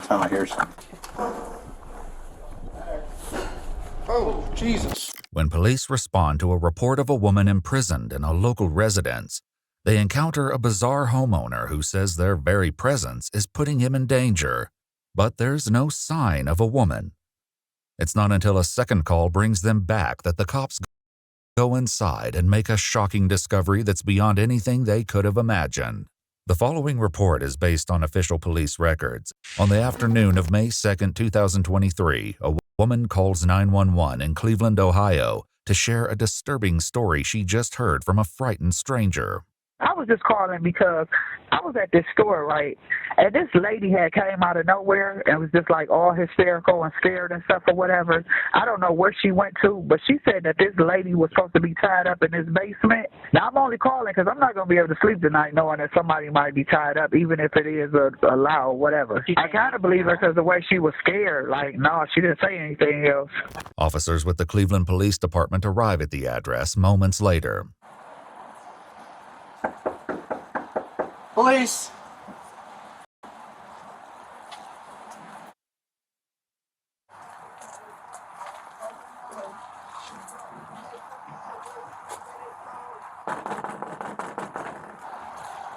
Time I hear something. Oh, Jesus. When police respond to a report of a woman imprisoned in a local residence, they encounter a bizarre homeowner who says their very presence is putting him in danger, but there's no sign of a woman. It's not until a second call brings them back that the cops go inside and make a shocking discovery that's beyond anything they could have imagined. The following report is based on official police records. On the afternoon of May 2, 2023, a woman calls 911 in Cleveland, Ohio, to share a disturbing story she just heard from a frightened stranger. I was just calling because I was at this store, right, and this lady had came out of nowhere and was just like all hysterical and scared and stuff or whatever. I don't know where she went to, but she said that this lady was supposed to be tied up in this basement. Now, I'm only calling because I'm not going to be able to sleep tonight knowing that somebody might be tied up, even if it is a lie or whatever. I kind of believe her because the way she was scared, like, no, she didn't say anything else. Officers with the Cleveland Police Department arrive at the address moments later. Police!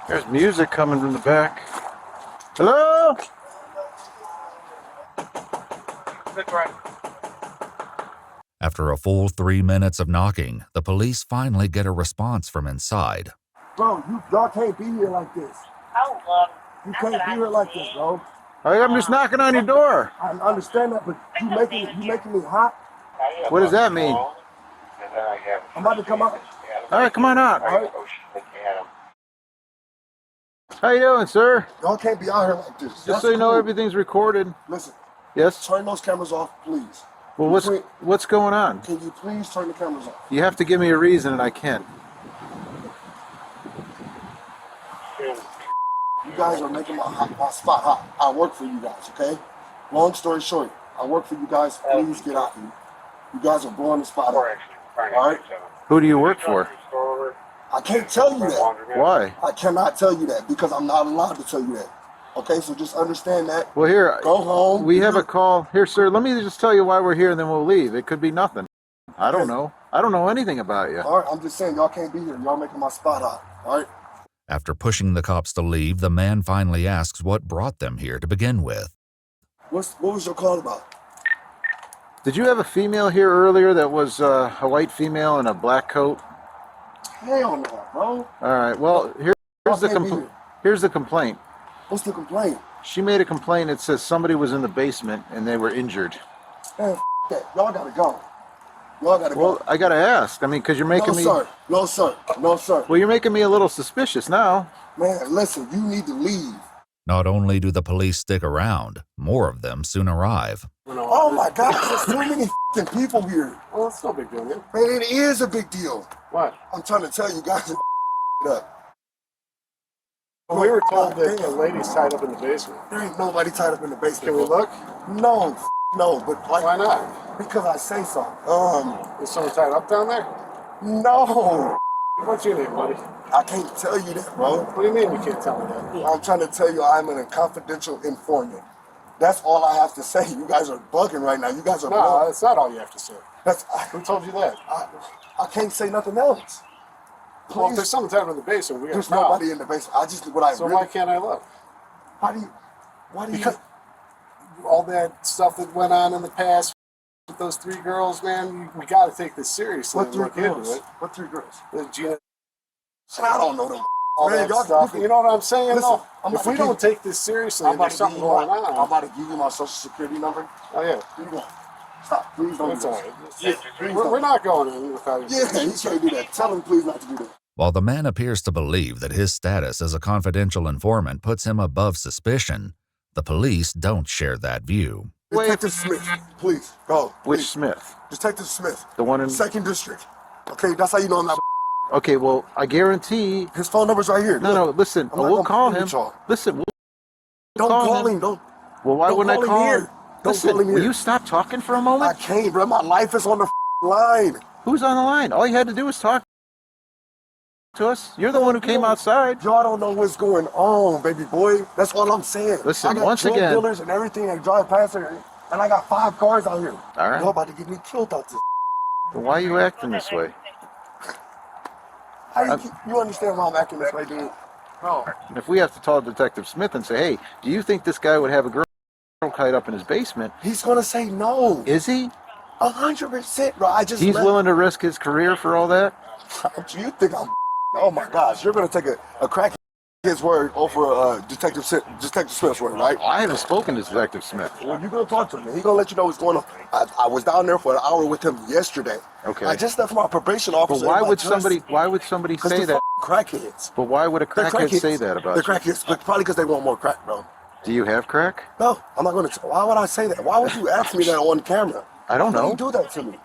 There's music coming from the back. Hello? After a full 3 minutes of knocking, the police finally get a response from inside. Bro, y'all can't be here like this. Oh, look. You can't be here like this, bro. I'm just knocking on your door. I understand that, but you making me hot. What does that mean? I'm about to come out. All right, come on out. All right. How you doing, sir? Y'all can't be out here like this. Just so you know, everything's recorded. Listen, Yes? turn those cameras off, please. Well, what's going on? Can you please turn the cameras off? You have to give me a reason, and I can't. You guys are making my spot hot. I work for you guys, okay? Long story short, I work for you guys. Please get out here. You guys are blowing the spot up. All right? Who do you work for? I can't tell you that. Why? I cannot tell you that because I'm not allowed to tell you that. Okay, so just understand that. Well, here, Go home. we have a call. Here, sir, let me just tell you why we're here, and then we'll leave. It could be nothing. I don't know. I don't know anything about you. All right, I'm just saying, y'all can't be here. Y'all making my spot hot. All right? After pushing the cops to leave, the man finally asks what brought them here to begin with. What was your call about? Did you have a female here earlier that was a white female in a black coat? Hell no, bro. All right, well, here's the complaint. What's the complaint? She made a complaint that says somebody was in the basement and they were injured. Man, that. Y'all gotta go. Y'all gotta go. Well, I gotta ask. I mean, because you're making me... No, sir. No, sir. Well, you're making me a little suspicious now. Man, listen, you need to leave. Not only do the police stick around, more of them soon arrive. Oh my God, there's too many f***ing people here. Well, it's no big deal, man. Man, it is a big deal. What? I'm trying to tell you guys to up. Well, we were told God that the damn. lady's tied up in the basement. There ain't nobody tied up in the basement. Can we bro. look? No, no, but like, Why not? because I say so. Is someone tied up down there? No, What's your name, buddy? I can't tell you that, bro. What do you mean you can't tell me that? I'm trying to tell you I'm a confidential informant. That's all I have to say. You guys are bugging right now. You guys are No, bugging. that's not all you have to say. Who Who told you that? I can't say nothing else. Well, if Please, there's someone tied up in the basement, we got a there's problem. nobody in the basement. I just what I So really. why can't I look? Why do you? Because all that stuff that went on in the past with those three girls, man, we got to take this seriously. What and three look into girls? it. What three girls? With Gina, I don't know them. all Man, that y'all- stuff. you You know what I'm saying? Listen, though? I'm If about we to don't give- take this seriously, I'm and about there's to give something you going my. I'm on. about to give you my social security number. Oh yeah, Here you go. Stop. Please don't. that's do all this. right. Yeah, please We're don't. not going in without you. Yeah, you can't do that. Tell him please not to do that. While the man appears to believe that his status as a confidential informant puts him above suspicion, the police don't share that view. Detective Smith, please go. Which Please. Smith? Detective Smith, The one in... Second District. Okay, that's how you know I'm not. Okay, well, I guarantee... His phone number's right here. No, Look, listen, I'm not we'll gonna call play him. with y'all. Listen, we'll Don't call call him. him. Don't. Well, why Don't wouldn't I call him call here. him? Don't Listen, call him will here. you stop talking for a I moment? can't, bro. My life is on the line. Who's on the line? All you had to do was talk. to us? You're the one who came outside. Y'all don't know what's going on, baby boy. That's all I'm saying. Listen, I got once drug again- dealers and everything that drive past here, and I got 5 cars out here. All right. Y'all about to get me killed out this. But why are you acting this way? You understand why I'm acting this way, dude? Bro. And if we have to call Detective Smith and say, hey, do you think this guy would have a girl tied up in his basement? He's gonna say no. Is he? 100%, bro. I just He's willing to risk his career for all that? You think I'm? Oh my gosh, you're gonna take a crack his word over Detective Smith's word, right? I haven't spoken to Detective Smith. Well, you're gonna talk to him. He's gonna let you know what's going on. I was down there for an hour with him yesterday. Okay. I just left my probation officer. But why would somebody say that? Crackheads. But why would a crackhead say that about They're you? crackheads, but probably because they want more crack, bro. Do you have crack? No, I'm not gonna. Why would I say that? Why would you ask me that on camera? I don't Why know. would you do that to me?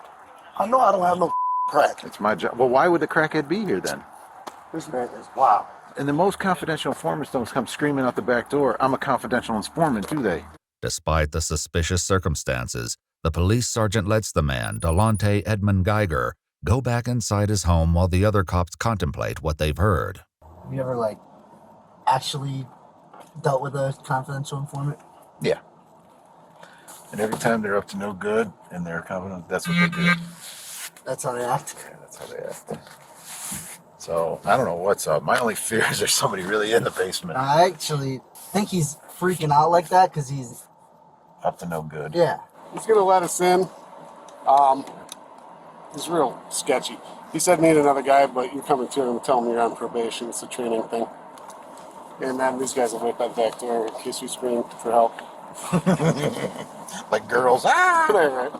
I know I don't have no crack. It's my job. Well, why would the crackhead be here then? This man is wow. And the most confidential informants don't come screaming out the back door, I'm a confidential informant, do they? Despite the suspicious circumstances, the police sergeant lets the man, Delonte Edmund Geiger, go back inside his home while the other cops contemplate what they've heard. Have you ever, actually dealt with a confidential informant? Yeah. And every time they're up to no good and they're confident, that's what they do. That's how they act? Yeah, that's how they act. So, I don't know what's up. My only fear is there's somebody really in the basement. I actually think he's freaking out like that because he's... Up to no good. Yeah. He's gonna let us in. He's real sketchy. He said need another guy, but you're coming to him and tell him you're on probation. It's a training thing. And then these guys will wait by the back door in case we scream for help. Like girls. Ah! Right.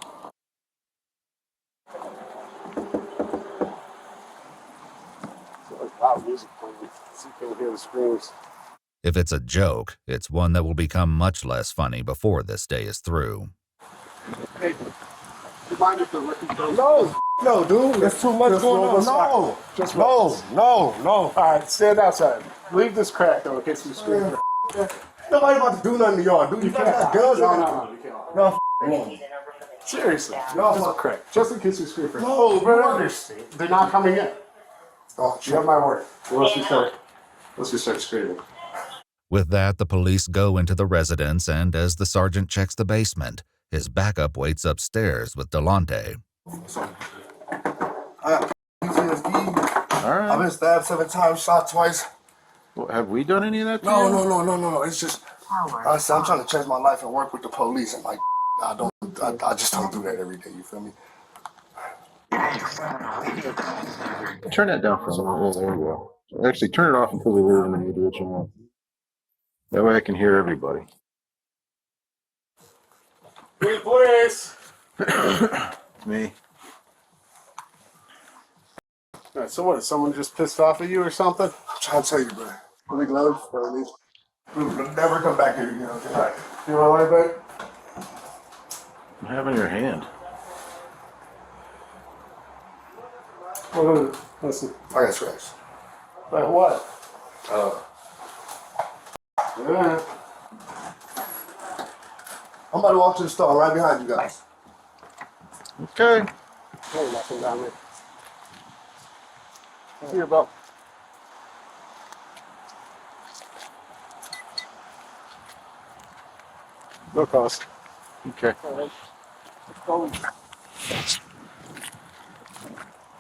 Loud music playing, so you can hear the screams. If it's a joke, it's one that will become much less funny before this day is through. Hey, do you mind if the record goes? No, dude, there's too much going on. No, no. All right, stand outside. Leave this crack though in case we scream. Nobody about to do nothing to y'all, dude. You guys got guns. No, you can't. No, Seriously, No, just crack. Just in case we scream for No, bro. You understand? They're not coming in. Oh, You have my word. Unless we start screaming. With that, the police go into the residence, and as the sergeant checks the basement, his backup waits upstairs with Delonte. I got PTSD. All right. I've been stabbed 7 times, shot twice. Well, have we done any of that to No, you? no. It's just I'm trying to change my life and work with the police, and I just don't do that every day. You feel me? Turn that down for a minute. There we go. Actually, turn it off until we leave and then you do what you want. That way I can hear everybody. Hey, police! It's me. All right, so what? Is someone just pissed off at you or something? I'm trying to tell you, bro. Big love for me. We'll never come back here again. Okay? All right. You want to lie back? What happened to your hand? Well, listen. I got scratched. Like what? Yeah. I'm about to walk to the store right behind you guys. Okay. Hey, nothing down there. See your belt. No cost. Okay.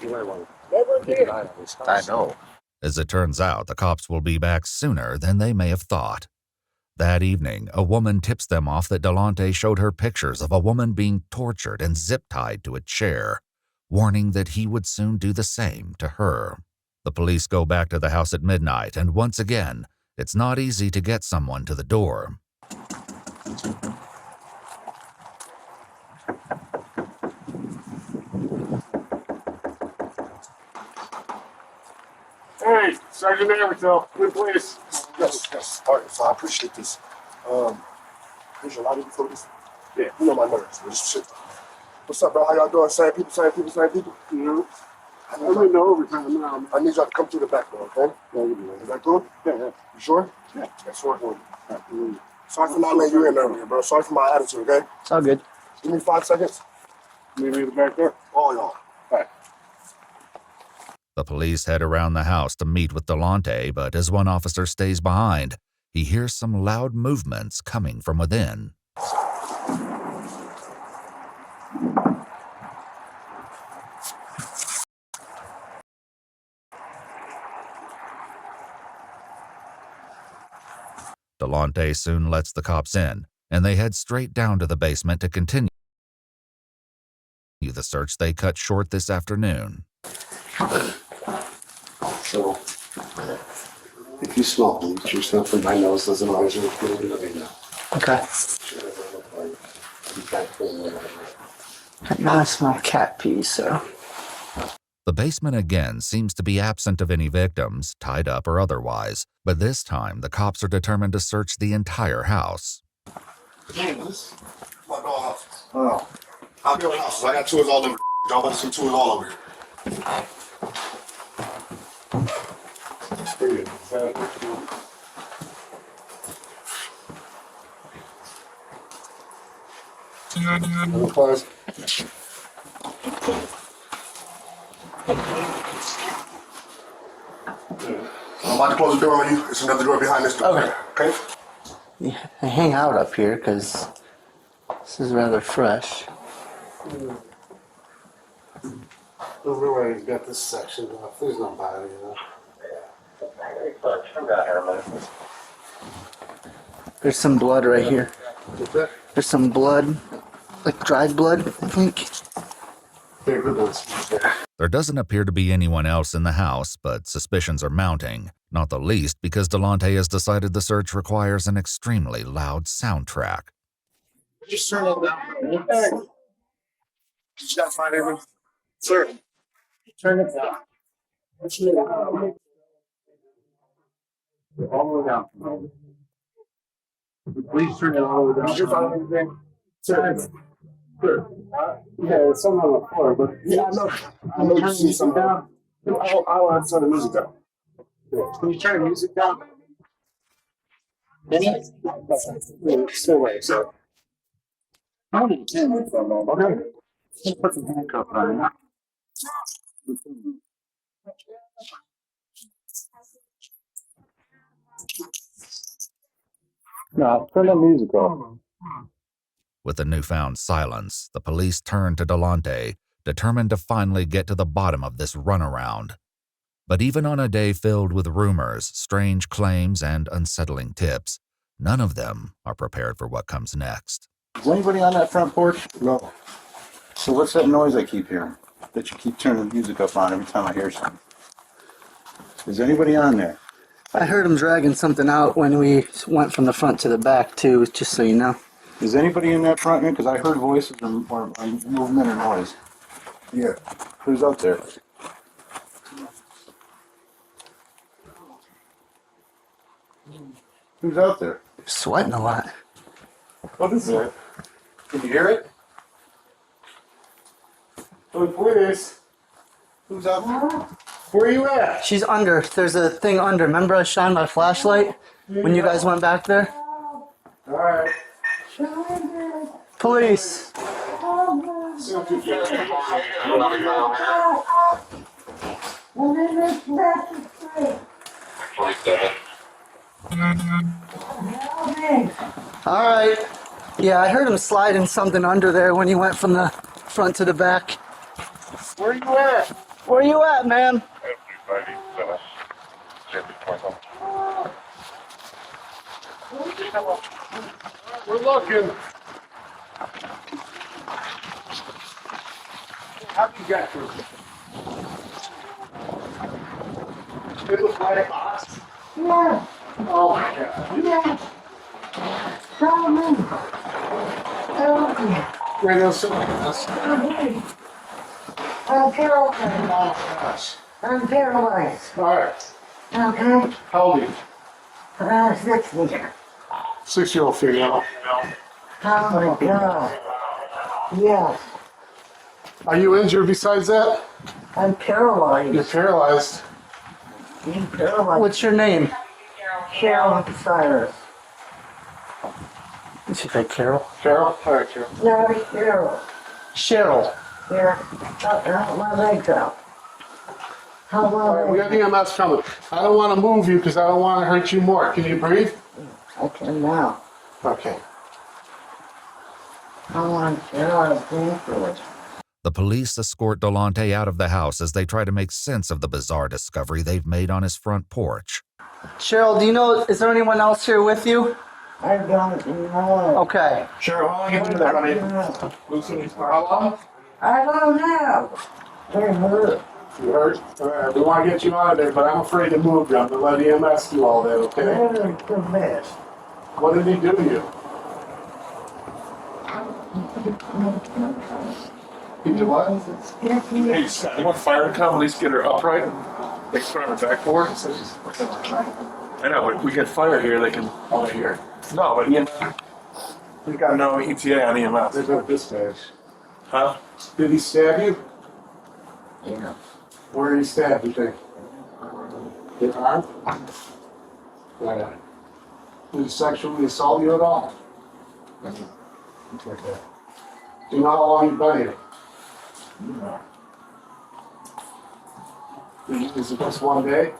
You might want to keep an eye on this house. I know. As it turns out, the cops will be back sooner than they may have thought. That evening, a woman tips them off that Delonte showed her pictures of a woman being tortured and zip-tied to a chair, warning that he would soon do the same to her. The police go back to the house at midnight, and once again, it's not easy to get someone to the door. Hey, Sergeant Everton, good place. Yes. All right, so I appreciate this. There's a lot of before this. Yeah, you know my nerves. This shit. What's up, bro? How y'all doing? Same people. You know, I'm in the overtime now. I need y'all to come through the back door, okay? Yeah, you do. Is that cool? Yeah. You sure? Yeah. That's sure. Sorry for not letting you in earlier, bro. Sorry for my attitude, okay? It's all good. Give me 5 seconds. Meet me at the back door. All y'all. All right. The police head around the house to meet with Delonte, but as one officer stays behind, he hears some loud movements coming from within. Delonte soon lets the cops in, and they head straight down to the basement to continue the search they cut short this afternoon. So, if you smell bleach or something, my nose doesn't always look good. Okay. Now I smell cat pee, so. The basement again seems to be absent of any victims, tied up or otherwise, but this time the cops are determined to search the entire house. Jesus. My doghouse. Oh. I'll build houses. I got tours all over. Y'all want some tours all over. Close. I'm about to close the door on you. There's another door behind this door. Okay? Yeah, I hang out up here because this is rather fresh. Over where he's got this section off. There's no body, you know. There's some blood right here. There's some blood, like dried blood, I think. There doesn't appear to be anyone else in the house, but suspicions are mounting, not the least because Delonte has decided the search requires an extremely loud soundtrack. Just turn it down. Hey. Did you guys find everything? Sir. Turn it down. All the way down. Please turn it all the way down. Did you find anything? Sir. Sure. Yeah, it's something on the floor, but Yeah, I know you see something down. I'll turn the music down. can you turn the music down? Still wait, sir. Okay. Put some handcuffs on. No, turn that music off. With the newfound silence, the police turn to Delonte, determined to finally get to the bottom of this runaround. But even on a day filled with rumors, strange claims, and unsettling tips, none of them are prepared for what comes next. Is anybody on that front porch? No. So what's that noise I keep hearing? That you keep turning the music up on every time I hear something. Is anybody on there? I heard him dragging something out when we went from the front to the back, too, just so you know. Is anybody in that front? Because I heard voices or movement or noise. Yeah. Who's out there? Who's out there? Sweating a lot. What is that? Can you hear it? Oh, please. Who's out there? Where are you at? She's under. There's a thing under. Remember I shined my flashlight when you guys went back there? All right. Police. All right. Yeah, I heard him sliding something under there when he went from the front to the back. Where are you at? Where you at, man? We're looking. How do you get through? It looks like a box. Yeah, Oh my god. yeah. Tell me. Tell me. Right now, something else. Tell me. I'm paralyzed. I'm paralyzed. Alright. Okay? How old are you? 60. 6-year-old female. Oh my God. Yes. Are you injured besides that? I'm You're paralyzed. paralyzed. I'm paralyzed. What's your name? Cheryl Cyrus. Is she like Carol? Carol? Alright, Carol. Not Cheryl. Cheryl. Yeah. My legs out. How All right, we got about EMS coming. I don't want to move you because I don't want to hurt you more. Can you breathe? I can now. Okay. I want to get out of Greenfield. The police escort Delonte out of the house as they try to make sense of the bizarre discovery they've made on his front porch. Cheryl, do you know, is there anyone else here with you? I don't know. Okay. Cheryl, how long have you been there, honey? How long? I don't know. They're hurt. You hurt? All right, we want to get you out of there, but I'm afraid to move you. I'm going to let EMS do all that, okay? They're the best. What did he do to you? He did what? Hey, Scott, you want fire to come at least get her upright? They can put her on her backboard? I know, we get fire here, they can. Over here. No, but we got no ETA on EMS. There's no dispatch. Huh? Did he stab you? Yeah. Where did he stab you, think? Your arm? Yeah. Did he sexually assault you at all? Okay. Do you know how long you've been here? Is it just one day?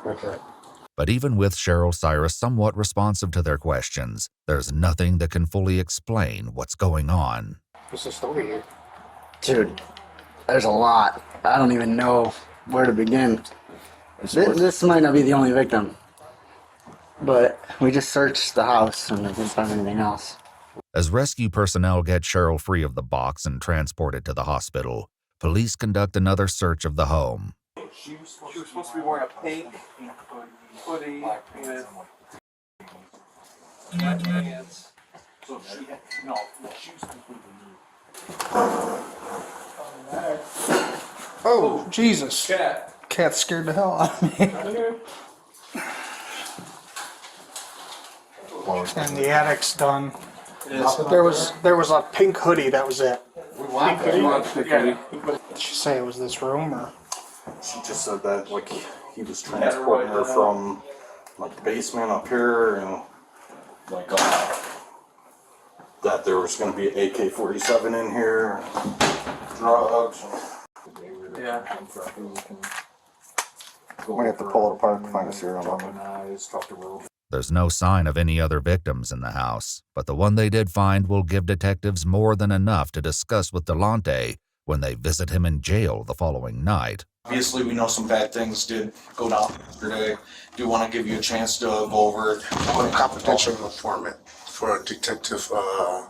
Okay. But even with Cheryl Cyrus somewhat responsive to their questions, there's nothing that can fully explain what's going on. What's the story here? Dude, there's a lot. I don't even know where to begin. This might not be the only victim. But we just searched the house and we didn't find anything else. As rescue personnel get Cheryl free of the box and transported to the hospital, police conduct another search of the home. She was supposed to be wearing a pink hoodie with pants. So she had, no, she was completely nude. Oh, Jesus. Cat. Cat scared the hell out of me. And the attic's done. There was a pink hoodie, that was it. Yeah. Did she say it was this room or? She just said that like he was transporting her from like the basement up here, and like that there was going to be an AK-47 in here, drugs. Yeah. We have to pull it apart and find a serial number. There's no sign of any other victims in the house, but the one they did find will give detectives more than enough to discuss with Delonte when they visit him in jail the following night. Obviously, we know some bad things did go down yesterday. Do want to give you a chance to go over it. I'm a confidential informant for Detective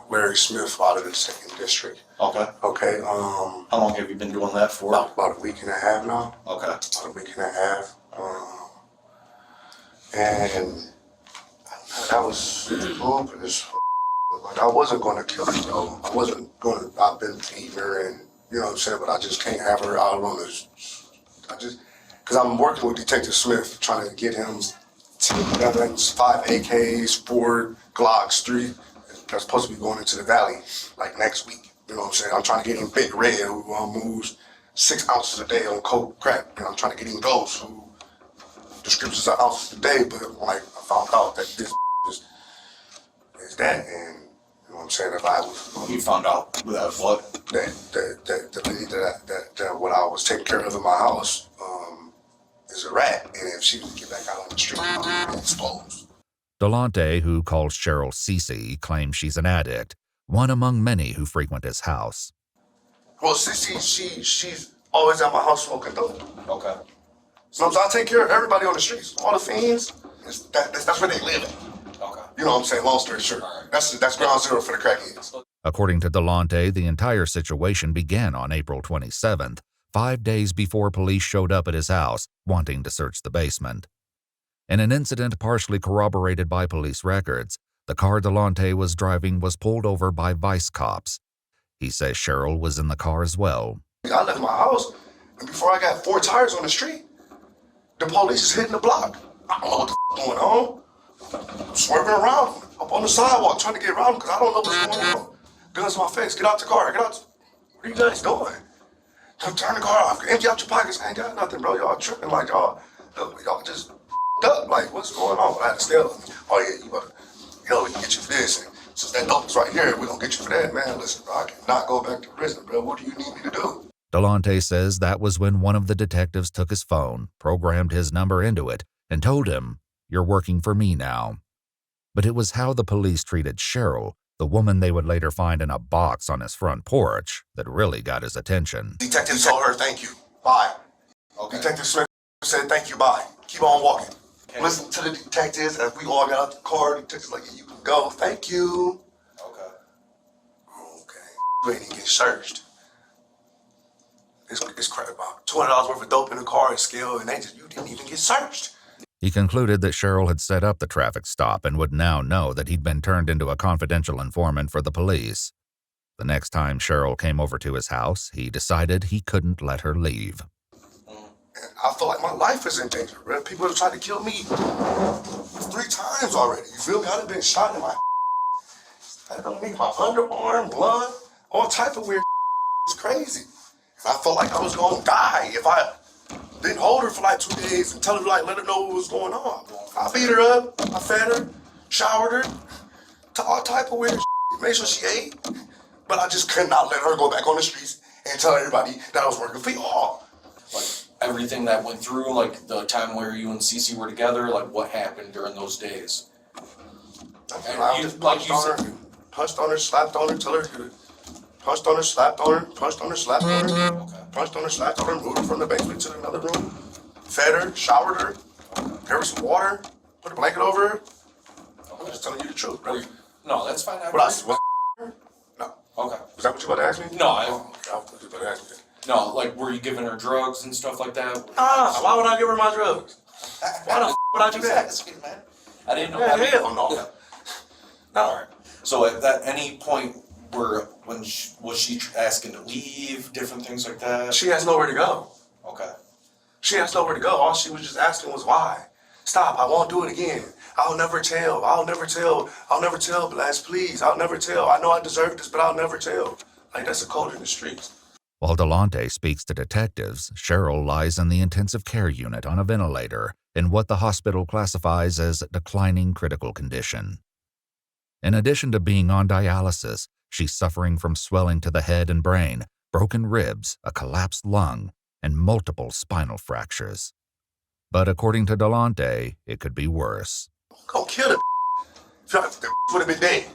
Larry Smith out of the 2nd District. Okay. Okay, How long have you been doing that for? about a week and a half now. Okay. About a week and a half. And that was cool for this. Like, I wasn't going to kill her, though. I wasn't going to, I've been feeding her and, you know what I'm saying, but I just can't have her out on this. Because I'm working with Detective Smith, trying to get him 10 guns, 5 AKs, 4 Glocks, 3. That's supposed to be going into the valley, like next week. You know what I'm saying? I'm trying to get him Big Red, who moves 6 ounces a day on coke crack. And I'm trying to get him Ghost, who descriptions are ounces a day, but like I found out that this is that, and you know what I'm saying? If I was, You found out that what? that the lady that what I was taking care of in my house is a rat, and if she would get back out on the street, I'll be exposed. Delonte, who calls Cheryl Cece, claims she's an addict, one among many who frequent his house. Well, she's always at my house smoking dope. Okay. So I take care of everybody on the streets, all the fiends. That's where they live at. Okay. You know what I'm saying? Long story short, that's ground zero for the crackheads. According to Delonte, the entire situation began on April 27th, 5 days before police showed up at his house, wanting to search the basement. In an incident partially corroborated by police records, the car Delonte was driving was pulled over by vice cops. He says Cheryl was in the car as well. I left my house, and before I got 4 tires on the street, the police is hitting the block. I don't know what the going on. I'm swerving around up on the sidewalk trying to get around because I don't know what's going on. Guns in my face. Get out the car. Get out. What are you guys doing? Turn the car off. Empty out your pockets. I ain't got nothing, bro. Y'all tripping like y'all just up. Like, what's going on? I had to steal. Oh, yeah, you better, we can get you for this. And since that dope is right here, we're going to get you for that, man. Listen, bro, I cannot go back to prison, bro. What do you need me to do? Delonte says that was when one of the detectives took his phone, programmed his number into it, and told him, "You're working for me now." But it was how the police treated Cheryl, the woman they would later find in a box on his front porch, that really got his attention. Detective told her, thank you, bye. Okay. Detective Smith said, thank you, bye. Keep on walking. Okay. Listen to the detectives as we all got out the car. The detectives like, you can go, thank you. Okay. Okay. You ain't even get searched. It's crazy about $200 worth of dope in the car and scale, and you didn't even get searched. He concluded that Cheryl had set up the traffic stop and would now know that he'd been turned into a confidential informant for the police. The next time Cheryl came over to his house, he decided he couldn't let her leave. And I feel like my life is in danger, bro. People have tried to kill me 3 times already. You feel me? I've been shot in my my underarm, blood, all type of weird. It's crazy. I felt like I was gonna die if I didn't hold her for like 2 days and tell her, like, let her know what was going on. I beat her up, I fed her, showered her, all type of weird made sure she ate. But I just could not let her go back on the streets and tell everybody that I was working for y'all. Like everything that went through, like the time where you and Cece were together, like what happened during those days? I just punched on her, slapped on her, tell her punched on her, slapped on her, punched on her, slapped on her, punched on her, slapped on her, moved her from the basement to another room, fed her, showered her, gave her some water, put a blanket over her. I'm just telling you the truth, bro. No, that's fine. What else? No. Okay. Was that what you about to ask me? No, I thought you about to ask me. No, like were you giving her drugs and stuff like that? Why would I give her my drugs? Why the would I do that? I didn't know. Yeah, hell no. No. All right. So at any point was she asking to leave, different things like that? She has nowhere to go. Okay. She has nowhere to go. All she was just asking was why. Stop, I won't do it again. I'll never tell, Blast, please. I'll never tell. I know I deserve this, but I'll never tell. Like, that's a code in the streets. While Delonte speaks to detectives, Cheryl lies in the intensive care unit on a ventilator in what the hospital classifies as declining critical condition. In addition to being on dialysis, she's suffering from swelling to the head and brain, broken ribs, a collapsed lung, and multiple spinal fractures. But according to Delonte, it could be worse. Go kill her. The would have been dead.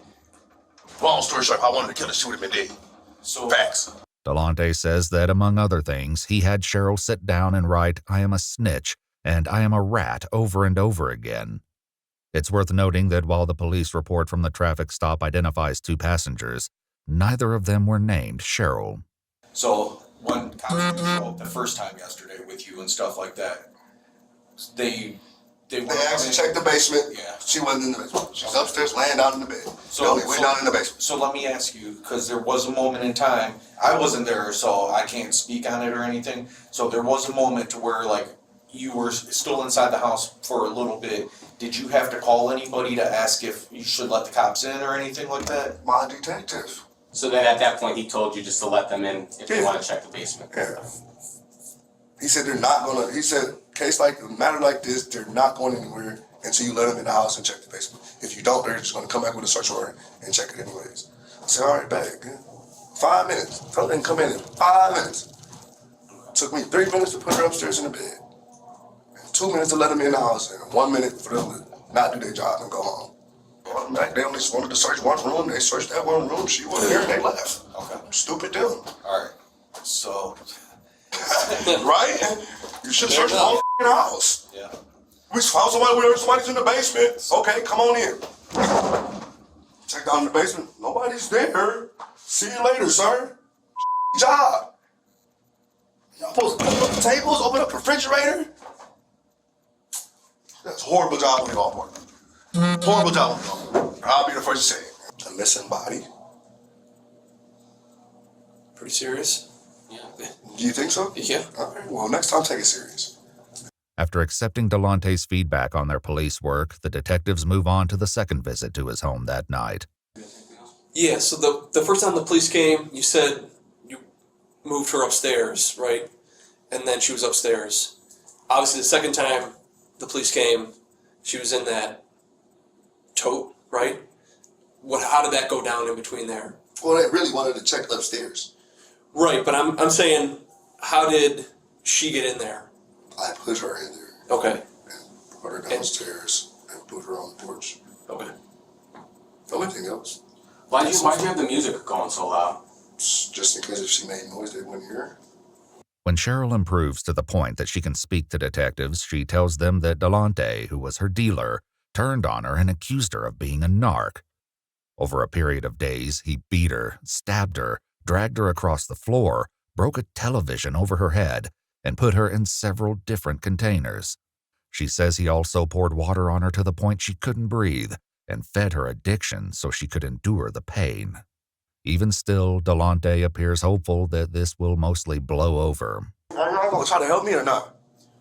Long story short, if I wanted to kill her, she would have been dead. So facts. Delonte says that, among other things, he had Cheryl sit down and write, "I am a snitch," and "I am a rat" over and over again. It's worth noting that while the police report from the traffic stop identifies 2 passengers, neither of them were named Cheryl. So when cops did show up the first time yesterday with you and stuff like that, they actually checked the basement. Yeah. She wasn't in the basement. She's upstairs laying down in the bed. So we went down in the basement. So let me ask you, because there was a moment in time, I wasn't there, so I can't speak on it or anything. So there was a moment to where like you were still inside the house for a little bit. Did you have to call anybody to ask if you should let the cops in or anything like that? My detective. So then at that point he told you just to let them in if they want to check the basement. Yeah. He said they're not gonna, he said, a matter like this, they're not going anywhere until you let them in the house and check the basement. If you don't, they're just gonna come back with a search warrant and check it anyways. I said, all right, bag. 5 minutes. Tell them to come in 5 minutes. Took me 3 minutes to put her upstairs in the bed. 2 minutes to let them in the house, and 1 minute for them to not do their job and go home. They only wanted to search one room. They searched that one room. She wasn't there and they left. Okay. Stupid them. All right. So. Right? You should search the whole house. Yeah. We found somebody's in the basement. Okay, come on in. Check down in the basement. Nobody's there. See you later, sir. Job. Y'all supposed to open up the tables, open up the refrigerator? That's a horrible job on the golf part. Horrible job on the golf part. I'll be the first to say it. A missing body. Pretty serious. Yeah. Do you think so? Yeah. All right. Well, next time, take it serious. After accepting Delonte's feedback on their police work, the detectives move on to the second visit to his home that night. Yeah, so the first time the police came, you said you moved her upstairs, right? And then she was upstairs. Obviously, the second time the police came, she was in that tote, right? How did that go down in between there? Well, they really wanted to check upstairs. Right, but I'm saying How did she get in there? I put her in there. Okay. And brought her downstairs and put her on the porch. Okay. Anything else? Why'd you have the music going so loud? Just in case if she made noise, they wouldn't hear. When Cheryl improves to the point that she can speak to detectives, she tells them that Delonte, who was her dealer, turned on her and accused her of being a narc. Over a period of days, he beat her, stabbed her, dragged her across the floor, broke a television over her head, and put her in several different containers. She says he also poured water on her to the point she couldn't breathe and fed her addiction so she could endure the pain. Even still, Delonte appears hopeful that this will mostly blow over. Are you going to try to help me or not?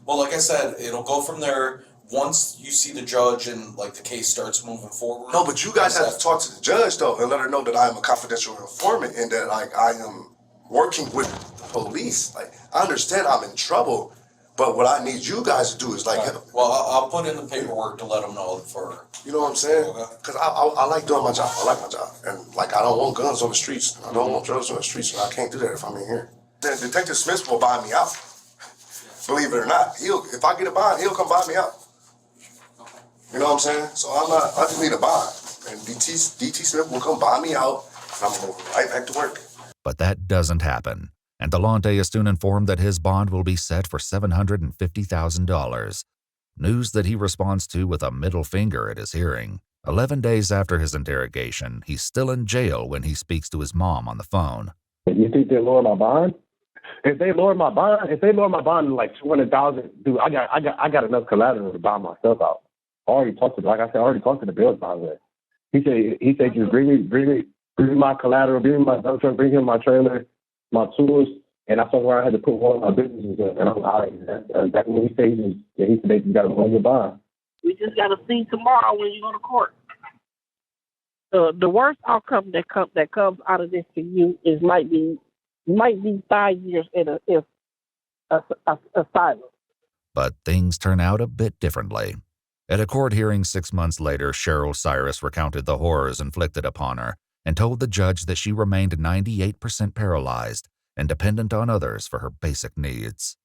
Well, like I said, it'll go from there once you see the judge and like the case starts moving forward. No, but you guys have to talk to the judge though and let her know that I am a confidential informant and that like I am working with the police. Like I understand I'm in trouble, but what I need you guys to do is like, well, I'll put in the paperwork to let them know for. You know what I'm saying? Because I like doing my job. I like my job, and like I don't want guns on the streets. I don't want drugs on the streets, and I can't do that if I'm in here. Then Detective Smith will buy me out. Believe it or not, if I get a bond, he'll come buy me out. You know what I'm saying? So I just need a bond. And DT Smith will come buy me out, and I'm going to go right back to work. But that doesn't happen, and Delonte is soon informed that his bond will be set for $750,000. News that he responds to with a middle finger at his hearing. 11 days after his interrogation, he's still in jail when he speaks to his mom on the phone. You think they lower my bond? If they lower my bond to like $200,000, dude, I got enough collateral to buy myself out. I already talked to the bills, by the way. He said just bring me my collateral, bring me my dump truck, bring him my trailer, my tools, and I told him I had to put one of my businesses in, and I'm out. That's when he said they just got to lower your bond. We just got to see tomorrow when you go to court. The worst outcome that comes out of this for you is might be 5 years in asylum. But things turn out a bit differently. At a court hearing 6 months later, Cheryl Cyrus recounted the horrors inflicted upon her and told the judge that she remained 98% paralyzed and dependent on others for her basic needs.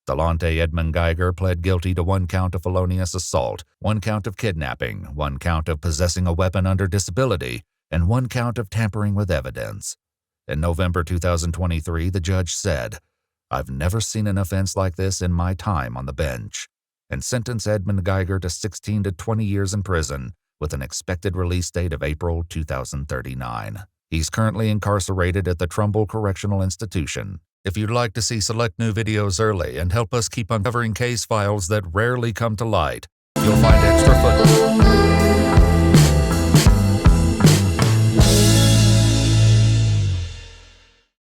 Delonte Edmund Geiger pled guilty to 1 count of felonious assault, 1 count of kidnapping, 1 count of possessing a weapon under disability, and 1 count of tampering with evidence. In November 2023, the judge said, "I've never seen an offense like this in my time on the bench," and sentenced Edmund Geiger to 16 to 20 years in prison with an expected release date of April 2039. He's currently incarcerated at the Trumbull Correctional Institution. If you'd like to see select new videos early and help us keep uncovering case files that rarely come to light, you'll find extra footage